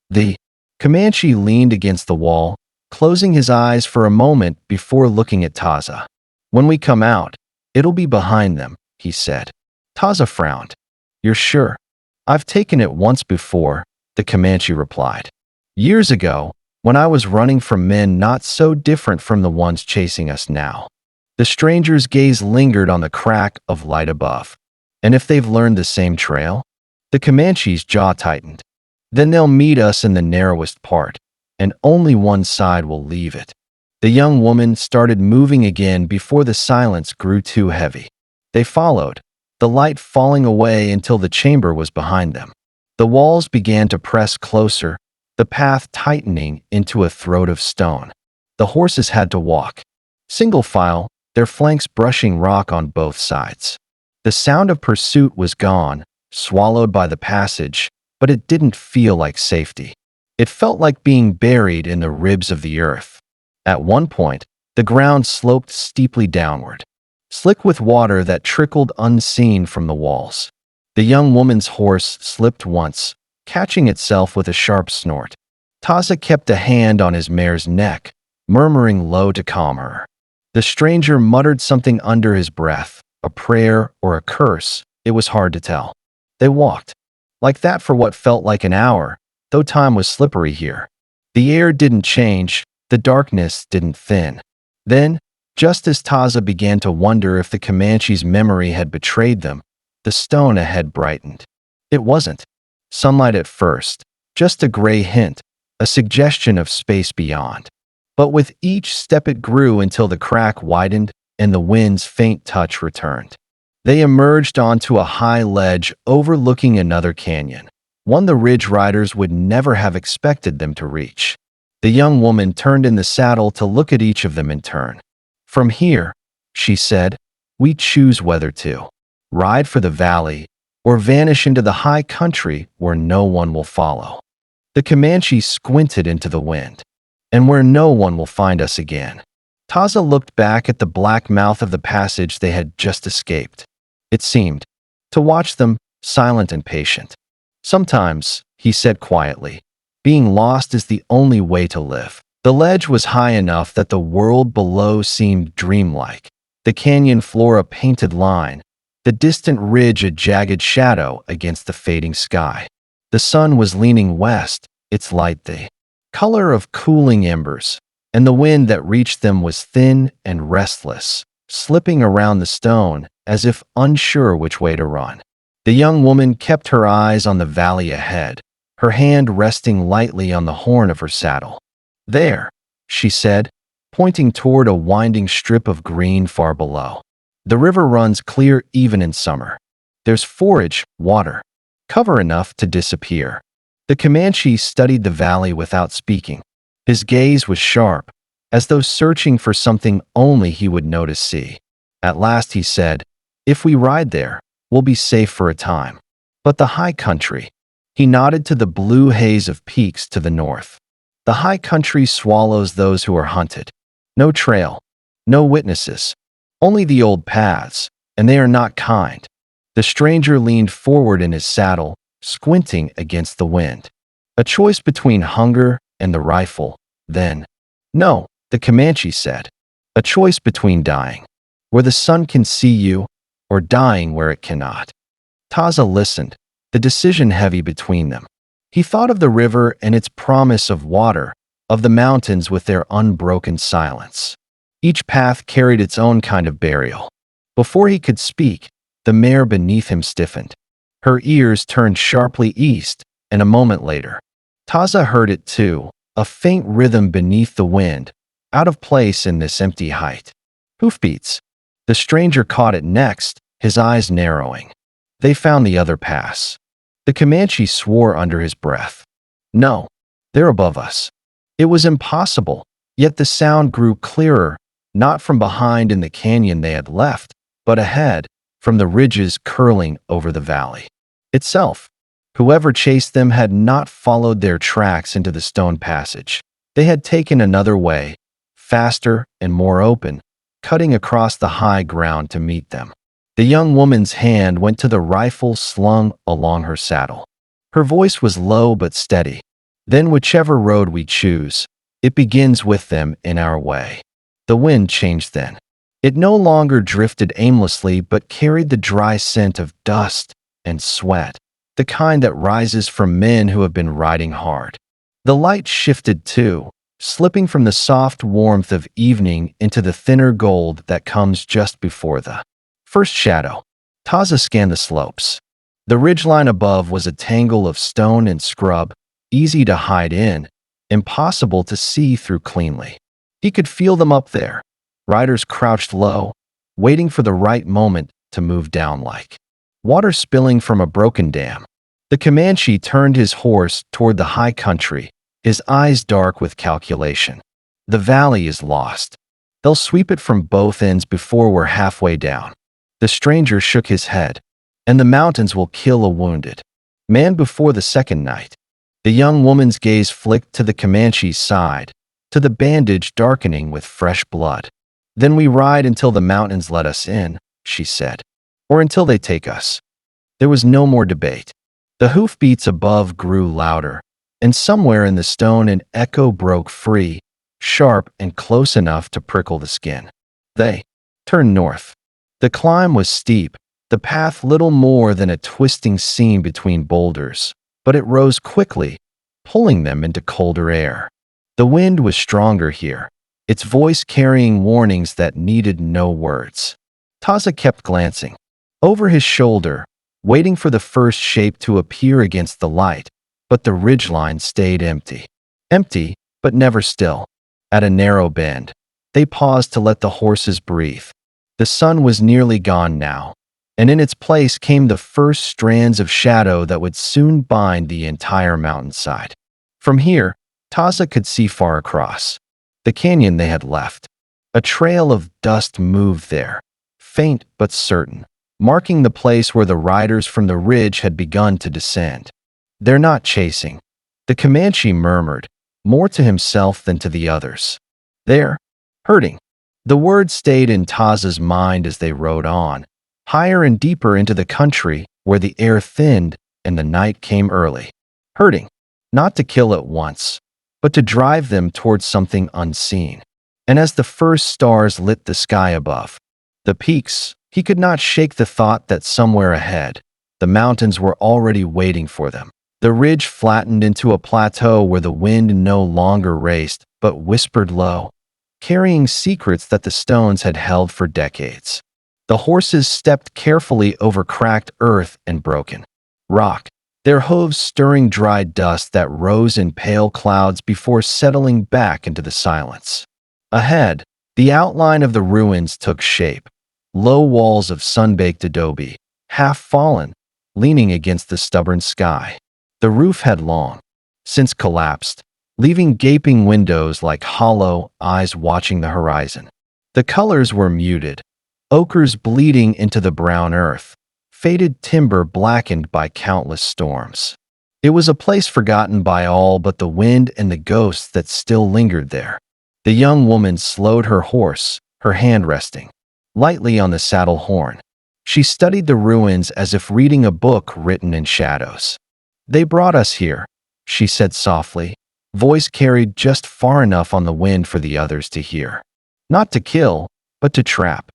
The Comanche leaned against the wall, closing his eyes for a moment before looking at Taza. "When we come out, it'll be behind them," he said. Taza frowned. "You're sure?" "I've taken it once before," the Comanche replied. "Years ago, when I was running from men not so different from the ones chasing us now." The stranger's gaze lingered on the crack of light above. "And if they've learned the same trail?" The Comanche's jaw tightened. "Then they'll meet us in the narrowest part, and only one side will leave it." The young woman started moving again before the silence grew too heavy. They followed, the light falling away until the chamber was behind them. The walls began to press closer, the path tightening into a throat of stone. The horses had to walk. Single file, their flanks brushing rock on both sides. The sound of pursuit was gone, swallowed by the passage, but it didn't feel like safety. It felt like being buried in the ribs of the earth. At one point, the ground sloped steeply downward, slick with water that trickled unseen from the walls. The young woman's horse slipped once, catching itself with a sharp snort. Taza kept a hand on his mare's neck, murmuring low to calm her. The stranger muttered something under his breath, a prayer or a curse, it was hard to tell. They walked, like that for what felt like an hour, though time was slippery here. The air didn't change, the darkness didn't thin. Then, just as Taza began to wonder if the Comanche's memory had betrayed them, the stone ahead brightened. It wasn't sunlight at first, just a gray hint, a suggestion of space beyond. But with each step it grew until the crack widened and the wind's faint touch returned. They emerged onto a high ledge overlooking another canyon, one the ridge riders would never have expected them to reach. The young woman turned in the saddle to look at each of them in turn. "From here," she said, "we choose whether to ride for the valley or vanish into the high country where no one will follow." The Comanche squinted into the wind. "And where no one will find us again." Taza looked back at the black mouth of the passage they had just escaped. It seemed to watch them, silent and patient. "Sometimes," he said quietly, "being lost is the only way to live." The ledge was high enough that the world below seemed dreamlike, the canyon floor a painted line, the distant ridge a jagged shadow against the fading sky. The sun was leaning west, its light the color of cooling embers, and the wind that reached them was thin and restless, slipping around the stone as if unsure which way to run. The young woman kept her eyes on the valley ahead, her hand resting lightly on the horn of her saddle. "There," she said, pointing toward a winding strip of green far below. "The river runs clear even in summer. There's forage, water, cover enough to disappear." The Comanche studied the valley without speaking. His gaze was sharp, as though searching for something only he would notice see. At last he said, "If we ride there, we'll be safe for a time. But the high country." He nodded to the blue haze of peaks to the north. "The high country swallows those who are hunted. No trail, no witnesses, only the old paths, and they are not kind." The stranger leaned forward in his saddle, squinting against the wind. "A choice between hunger and the rifle, then." "No," the Comanche said. "A choice between dying, where the sun can see you, or dying where it cannot." Taza listened, the decision heavy between them. He thought of the river and its promise of water, of the mountains with their unbroken silence. Each path carried its own kind of burial. Before he could speak, the mare beneath him stiffened. Her ears turned sharply east, and a moment later, Taza heard it too, a faint rhythm beneath the wind, out of place in this empty height. Hoofbeats. The stranger caught it next, his eyes narrowing. They found the other pass. The Comanche swore under his breath. "No, they're above us." It was impossible, yet the sound grew clearer, not from behind in the canyon they had left, but ahead, from the ridges curling over the valley itself. Whoever chased them had not followed their tracks into the stone passage. They had taken another way, faster and more open, cutting across the high ground to meet them. The young woman's hand went to the rifle slung along her saddle. Her voice was low but steady. "Then whichever road we choose, it begins with them in our way." The wind changed then. It no longer drifted aimlessly but carried the dry scent of dust and sweat, the kind that rises from men who have been riding hard. The light shifted too, slipping from the soft warmth of evening into the thinner gold that comes just before the first shadow. Taza scanned the slopes. The ridgeline above was a tangle of stone and scrub, easy to hide in, impossible to see through cleanly. He could feel them up there, riders crouched low, waiting for the right moment to move down like water spilling from a broken dam. The Comanche turned his horse toward the high country, his eyes dark with calculation. "The valley is lost. They'll sweep it from both ends before we're halfway down." The stranger shook his head. "And the mountains will kill a wounded man before the second night." The young woman's gaze flicked to the Comanche's side, to the bandage darkening with fresh blood. "Then we ride until the mountains let us in," she said. "Or until they take us." There was no more debate. The hoofbeats above grew louder, and somewhere in the stone an echo broke free, sharp and close enough to prickle the skin. They turned north. The climb was steep, the path little more than a twisting seam between boulders, but it rose quickly, pulling them into colder air. The wind was stronger here, its voice carrying warnings that needed no words. Taza kept glancing over his shoulder, waiting for the first shape to appear against the light, but the ridgeline stayed empty. Empty, but never still. At a narrow bend, they paused to let the horses breathe. The sun was nearly gone now, and in its place came the first strands of shadow that would soon bind the entire mountainside. From here, Taza could see far across the canyon they had left. A trail of dust moved there, faint but certain, marking the place where the riders from the ridge had begun to descend. "They're not chasing," the Comanche murmured, more to himself than to the others. "They're hurting." The words stayed in Taza's mind as they rode on, higher and deeper into the country where the air thinned and the night came early. Hurting, not to kill at once, but to drive them towards something unseen. And as the first stars lit the sky above the peaks, he could not shake the thought that somewhere ahead, the mountains were already waiting for them. The ridge flattened into a plateau where the wind no longer raced, but whispered low, carrying secrets that the stones had held for decades. The horses stepped carefully over cracked earth and broken rock, their hooves stirring dry dust that rose in pale clouds before settling back into the silence. Ahead, the outline of the ruins took shape, low walls of sun-baked adobe, half fallen, leaning against the stubborn sky. The roof had long since collapsed, leaving gaping windows like hollow eyes watching the horizon. The colors were muted, ochres bleeding into the brown earth, faded timber blackened by countless storms. It was a place forgotten by all but the wind and the ghosts that still lingered there. The young woman slowed her horse, her hand resting lightly on the saddle horn. She studied the ruins as if reading a book written in shadows. "They brought us here," she said softly, voice carried just far enough on the wind for the others to hear. "Not to kill, but to trap."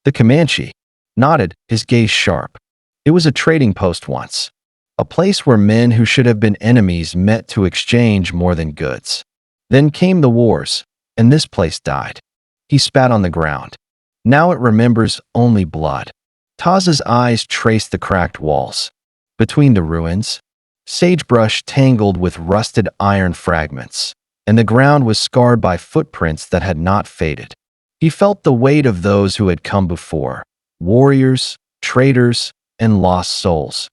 The Comanche nodded, his gaze sharp. "It was a trading post once, a place where men who should have been enemies met to exchange more than goods. Then came the wars, and this place died." He spat on the ground. "Now it remembers only blood." Taza's eyes traced the cracked walls. Between the ruins, sagebrush tangled with rusted iron fragments, and the ground was scarred by footprints that had not faded. He felt the weight of those who had come before, warriors, traders, and lost souls,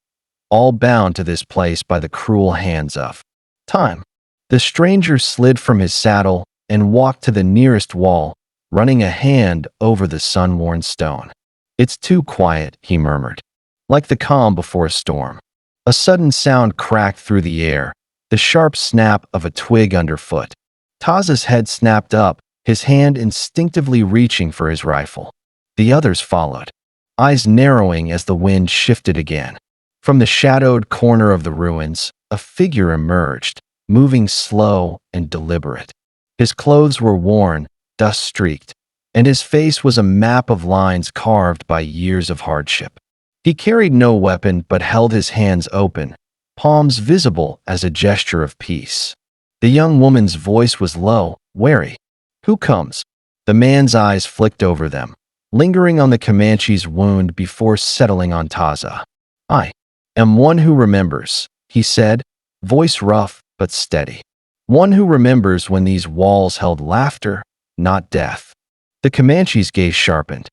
all bound to this place by the cruel hands of time. The stranger slid from his saddle and walked to the nearest wall, running a hand over the sun-worn stone. "It's too quiet," he murmured, like the calm before a storm. A sudden sound cracked through the air, the sharp snap of a twig underfoot. Taza's head snapped up, his hand instinctively reaching for his rifle. The others followed, eyes narrowing as the wind shifted again. From the shadowed corner of the ruins, a figure emerged, moving slow and deliberate. His clothes were worn, dust-streaked, and his face was a map of lines carved by years of hardship. He carried no weapon but held his hands open, palms visible as a gesture of peace. The young woman's voice was low, wary. "Who comes?" The man's eyes flicked over them, lingering on the Comanche's wound before settling on Taza. "I am one who remembers," he said, voice rough but steady. "One who remembers when these walls held laughter, not death." The Comanche's gaze sharpened.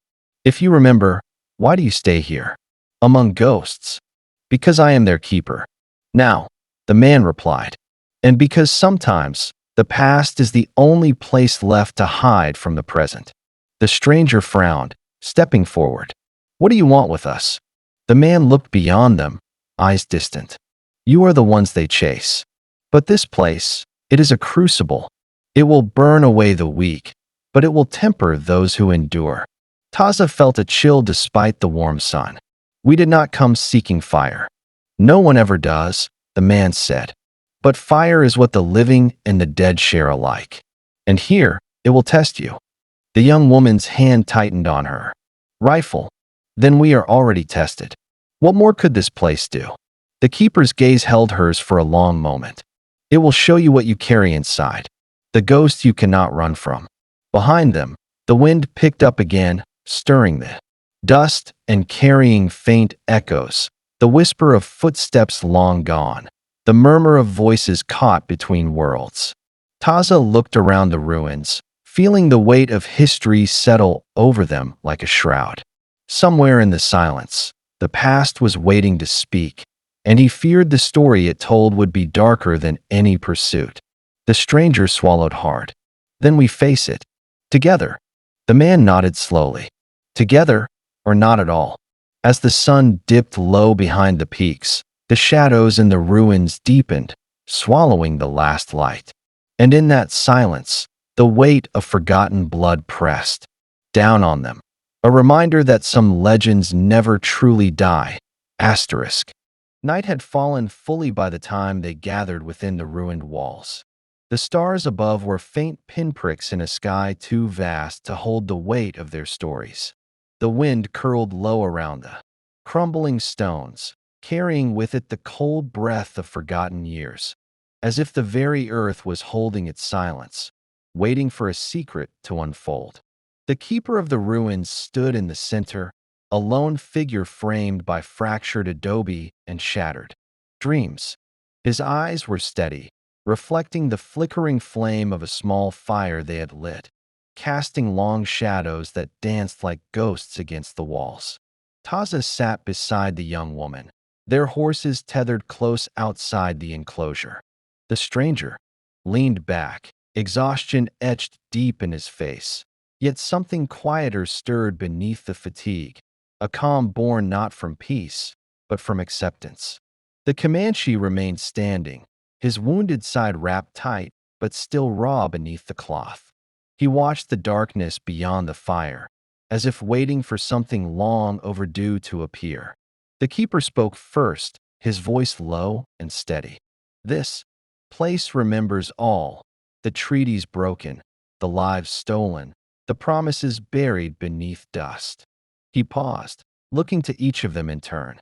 "If you remember, why do you stay here? Among ghosts?" "Because I am their keeper." "Now," the man replied, "and because sometimes the past is the only place left to hide from the present." The stranger frowned, stepping forward. "What do you want with us?" The man looked beyond them, eyes distant. "You are the ones they chase. But this place, it is a crucible. It will burn away the weak, but it will temper those who endure." Taza felt a chill despite the warm sun. "We did not come seeking fire." "No one ever does," the man said. "But fire is what the living and the dead share alike. And here, it will test you." The young woman's hand tightened on her rifle. "Then we are already tested. What more could this place do?" The keeper's gaze held hers for a long moment. "It will show you what you carry inside, the ghost you cannot run from." Behind them, the wind picked up again, stirring the dust and carrying faint echoes, the whisper of footsteps long gone, the murmur of voices caught between worlds. Taza looked around the ruins, feeling the weight of history settle over them like a shroud. Somewhere in the silence, the past was waiting to speak, and he feared the story it told would be darker than any pursuit. The stranger swallowed hard. "Then we face it. Together." The man nodded slowly. "Together, or not at all." As the sun dipped low behind the peaks, the shadows in the ruins deepened, swallowing the last light. And in that silence, the weight of forgotten blood pressed down on them, a reminder that some legends never truly die. Asterisk. Night had fallen fully by the time they gathered within the ruined walls. The stars above were faint pinpricks in a sky too vast to hold the weight of their stories. The wind curled low around the crumbling stones, carrying with it the cold breath of forgotten years, as if the very earth was holding its silence, waiting for a secret to unfold. The keeper of the ruins stood in the center, a lone figure framed by fractured adobe and shattered dreams. His eyes were steady, reflecting the flickering flame of a small fire they had lit, casting long shadows that danced like ghosts against the walls. Taza sat beside the young woman, their horses tethered close outside the enclosure. The stranger leaned back, exhaustion etched deep in his face. Yet something quieter stirred beneath the fatigue, a calm born not from peace, but from acceptance. The Comanche remained standing, his wounded side wrapped tight, but still raw beneath the cloth. He watched the darkness beyond the fire, as if waiting for something long overdue to appear. The keeper spoke first, his voice low and steady. This place remembers all, the treaties broken, the lives stolen, the promises buried beneath dust. He paused, looking to each of them in turn.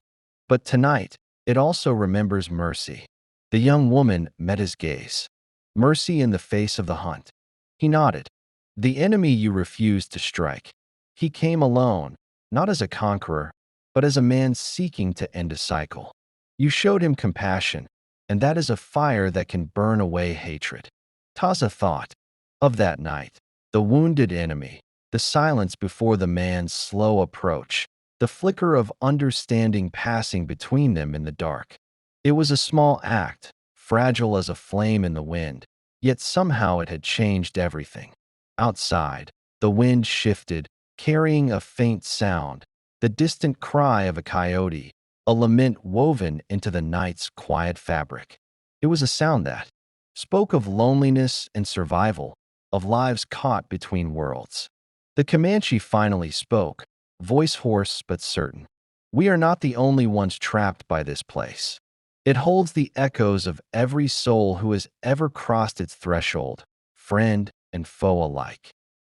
But tonight, it also remembers mercy. The young woman met his gaze. Mercy in the face of the hunt. He nodded. The enemy you refused to strike. He came alone, not as a conqueror, but as a man seeking to end a cycle. You showed him compassion, and that is a fire that can burn away hatred. Taza thought of that night, the wounded enemy, the silence before the man's slow approach, the flicker of understanding passing between them in the dark. It was a small act, fragile as a flame in the wind, yet somehow it had changed everything. Outside, the wind shifted, carrying a faint sound, the distant cry of a coyote, a lament woven into the night's quiet fabric. It was a sound that spoke of loneliness and survival, of lives caught between worlds. The Comanche finally spoke, voice hoarse but certain. We are not the only ones trapped by this place. It holds the echoes of every soul who has ever crossed its threshold, friend and foe alike.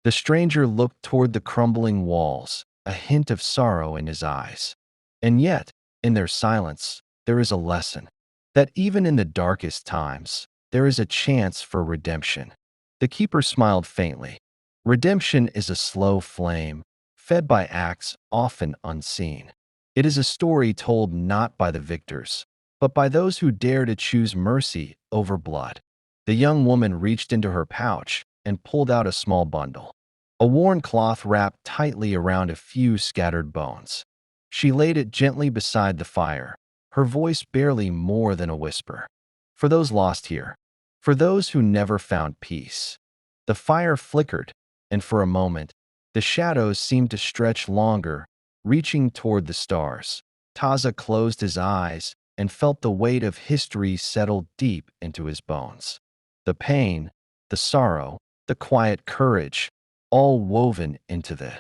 The stranger looked toward the crumbling walls, a hint of sorrow in his eyes. And yet, in their silence, there is a lesson that even in the darkest times, there is a chance for redemption. The keeper smiled faintly. Redemption is a slow flame, fed by acts often unseen. It is a story told not by the victors, but by those who dare to choose mercy over blood. The young woman reached into her pouch and pulled out a small bundle, a worn cloth wrapped tightly around a few scattered bones. She laid it gently beside the fire, her voice barely more than a whisper. For those lost here, for those who never found peace. The fire flickered, and for a moment, the shadows seemed to stretch longer, reaching toward the stars. Taza closed his eyes and felt the weight of history settle deep into his bones. The pain, the sorrow, the quiet courage, all woven into the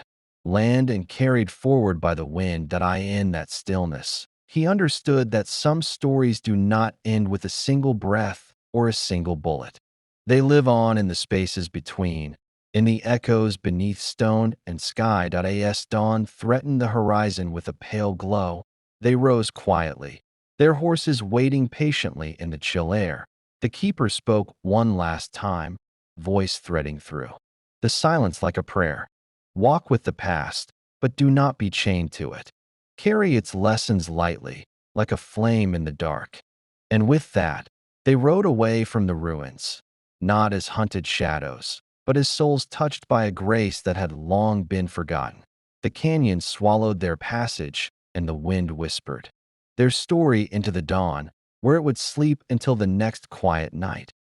land and carried forward by the wind that I in that stillness. He understood that some stories do not end with a single breath or a single bullet. They live on in the spaces between, in the echoes beneath stone and sky. As dawn threatened the horizon with a pale glow, they rose quietly, their horses waiting patiently in the chill air. The keeper spoke one last time, voice threading through the silence like a prayer. Walk with the past, but do not be chained to it. Carry its lessons lightly, like a flame in the dark. And with that, they rode away from the ruins, not as hunted shadows, but as souls touched by a grace that had long been forgotten. The canyon swallowed their passage, and the wind whispered their story into the dawn, where it would sleep until the next quiet night.